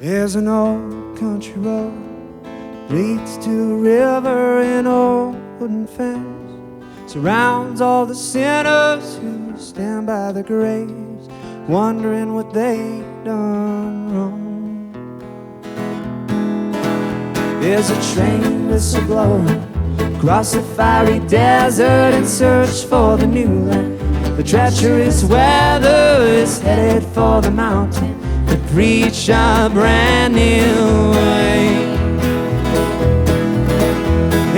There's an old country road leads to a river, an old wooden fence surrounds all the sinners who stand by the graves, wondering what they done wrong. There's a train whistle blowing across the fiery desert in search for the new land. The treacherous weather is headed for the mountain to preach a brand new way.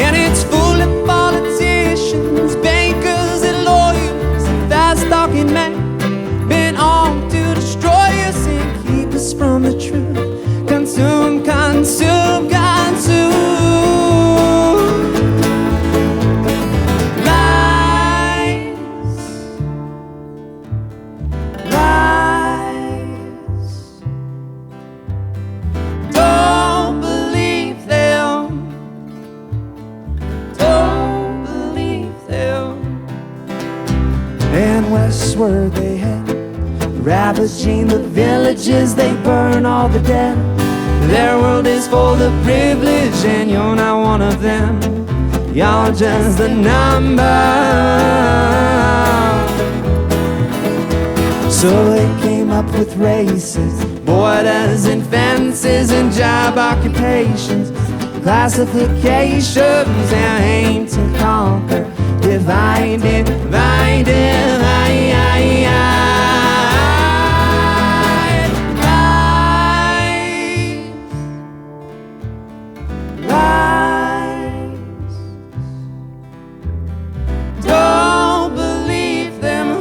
And it's full of politicians, bankers and lawyers and fast-talking men, bent on to destroy us and keep us from the truth. Consume, consume, consume. And westward they head, ravaging the villages, they burn all the dead. Their world is full of privilege and you're not one of them. You're just a number. So they came up with races, borders and fences and job occupations, classifications, and aim to conquer, divide, divide, divide.